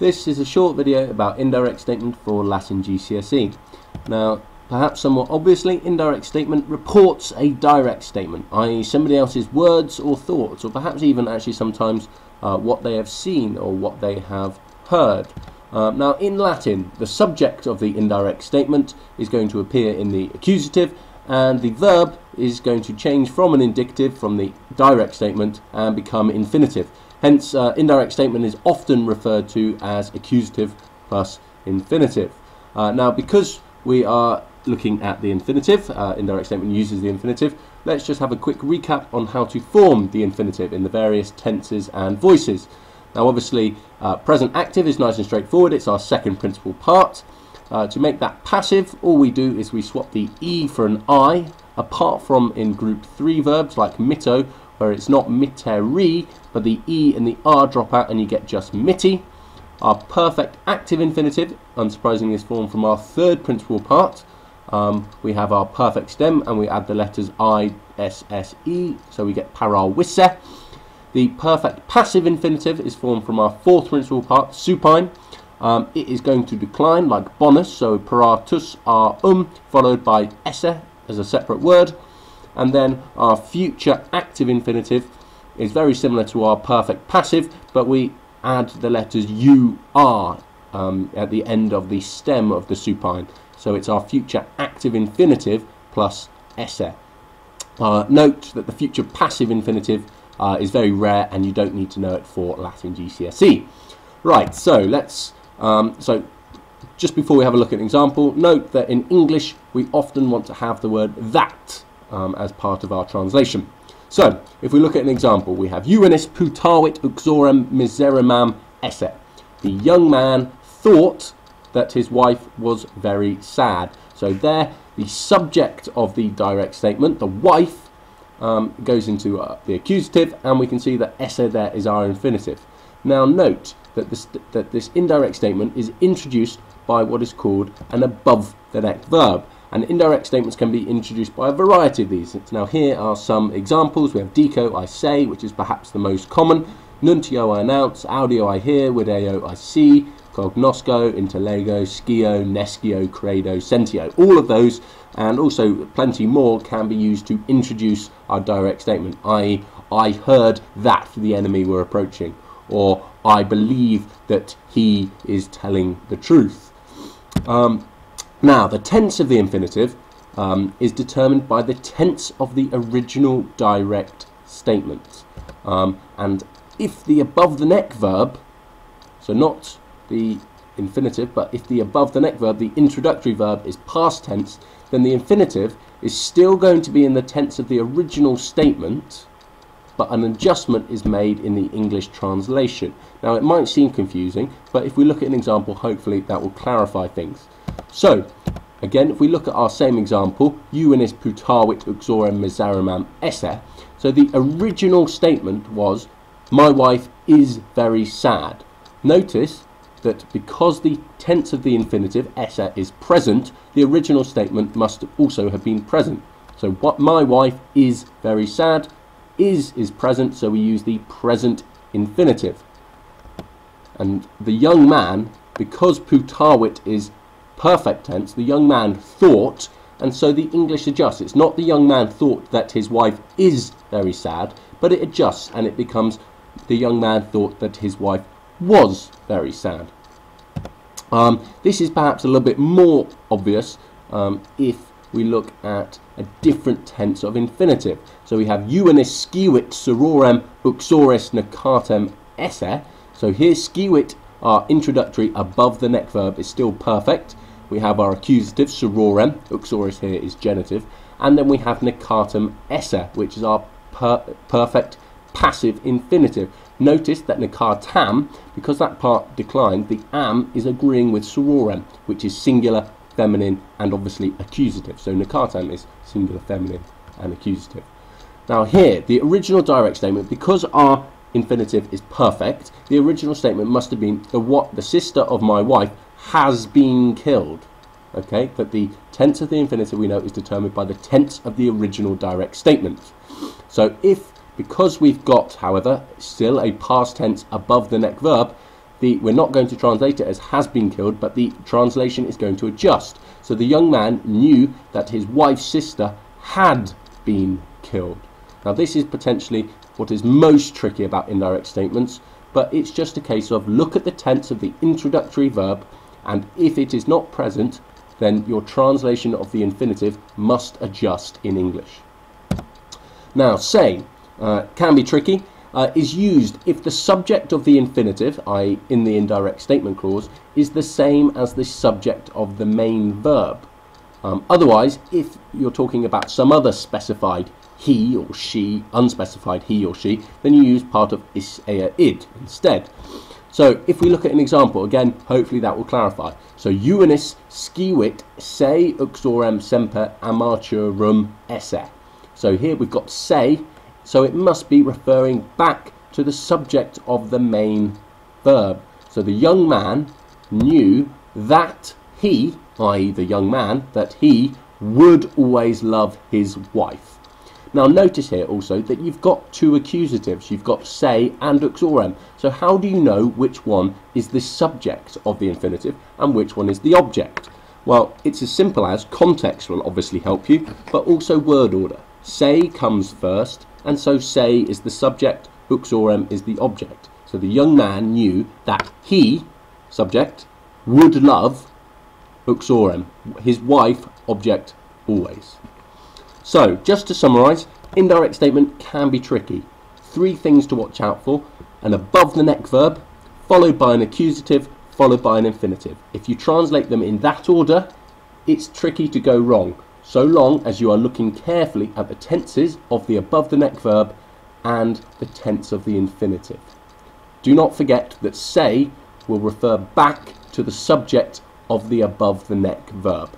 This is a short video about indirect statement for Latin GCSE. Now, perhaps somewhat obviously, indirect statement reports a direct statement, i.e. somebody else's words or thoughts, or perhaps even actually sometimes what they have seen or what they have heard. Now, in Latin, the subject of the indirect statement is going to appear in the accusative, and the verb is going to change from an indicative from the direct statement and become infinitive. Hence, indirect statement is often referred to as accusative plus infinitive. Now, because we are looking at the infinitive, indirect statement uses the infinitive, let's just have a quick recap on how to form the infinitive in the various tenses and voices. Now, obviously, present active is nice and straightforward. It's our second principal part. To make that passive, all we do is we swap the E for an I, apart from in group 3 verbs like mitto, where it's not mitteri, but the E and the R drop out and you get just mitti. Our perfect active infinitive, unsurprisingly, is formed from our third principal part. We have our perfect stem and we add the letters I, S, S, E, so we get parawisse. The perfect passive infinitive is formed from our fourth principal part, supine. It is going to decline like bonus, so paratus are followed by esse as a separate word. And then our future active infinitive is very similar to our perfect passive, but we add the letters U, R at the end of the stem of the supine. So it's our future active infinitive plus esse. Note that the future passive infinitive is very rare and you don't need to know it for Latin GCSE. Right, so let's, just before we have a look at an example, note that in English we often want to have the word that as part of our translation. So, if we look at an example, we have Juvenis putavit uxorem miseremam esse. The young man thought that his wife was very sad. So there, the subject of the direct statement, the wife, goes into the accusative, and we can see that esse there is our infinitive. Now note that this indirect statement is introduced by what is called an above the neck verb. And indirect statements can be introduced by a variety of these. Now here are some examples. We have dico, I say, which is perhaps the most common. Nuntio, I announce. Audio, I hear. Video, I see. Cognosco, interlego, scio, nescio, credo, sentio. All of those, and also plenty more, can be used to introduce our direct statement, i.e. I heard that the enemy were approaching, or I believe that he is telling the truth. Now, the tense of the infinitive is determined by the tense of the original direct statement. And if the above the neck verb, so not the infinitive, but if the above the neck verb, the introductory verb, is past tense, then the infinitive is still going to be in the tense of the original statement, but an adjustment is made in the English translation. Now, it might seem confusing, but if we look at an example, hopefully that will clarify things. So, again, if we look at our same example, Juvenis putavit uxorem miseremam esse. So the original statement was, my wife is very sad. Notice that because the tense of the infinitive, esse, is present, the original statement must also have been present. So what my wife is very sad, is present, so we use the present infinitive. And the young man, because putavit is perfect tense, the young man thought, and so the English adjusts. It's not the young man thought that his wife is very sad, but it adjusts and it becomes the young man thought that his wife was very sad. This is perhaps a little bit more obvious if we look at a different tense of infinitive. So we have Juvenis sciuit sororem uxoris necatem esse. So here sciuit, our introductory above the neck verb, is still perfect. We have our accusative, sororem, uxoris here is genitive, and then we have necatem esse, which is our perfect passive infinitive. Notice that necatam, because that part declined, the am is agreeing with sororem, which is singular, feminine, and obviously accusative. So necatam is singular, feminine, and accusative. Now here, the original direct statement, because our infinitive is perfect, the original statement must have been the sister of my wife has been killed. Okay, but the tense of the infinitive, we know, is determined by the tense of the original direct statement. So because we've got, however, still a past tense above the neck verb, we're not going to translate it as has been killed, but the translation is going to adjust. So the young man knew that his wife's sister had been killed. Now this is potentially what is most tricky about indirect statements, but it's just a case of look at the tense of the introductory verb, and if it is not present, then your translation of the infinitive must adjust in English. Now say can be tricky. Is used if the subject of the infinitive, i.e. in the indirect statement clause, is the same as the subject of the main verb. Otherwise, if you're talking about some other specified he or she, unspecified he or she, then you use part of is, id instead. So if we look at an example, again, hopefully that will clarify. So Juvenis scivit se uxorem semper amateurum esse. So here we've got say, so it must be referring back to the subject of the main verb. So the young man knew that he, i.e. the young man, that he would always love his wife. Now notice here also that you've got two accusatives. You've got say and uxorem. So how do you know which one is the subject of the infinitive and which one is the object? Well, it's as simple as context will obviously help you, but also word order. Say comes first, and so say is the subject, uxorem is the object. So the young man knew that he, subject, would love, uxorem, his wife, object, always. So just to summarise, indirect statement can be tricky. 3 things to watch out for: an above the neck verb, followed by an accusative, followed by an infinitive. If you translate them in that order, it's tricky to go wrong, so long as you are looking carefully at the tenses of the above the neck verb and the tense of the infinitive. Do not forget that say will refer back to the subject of the above the neck verb.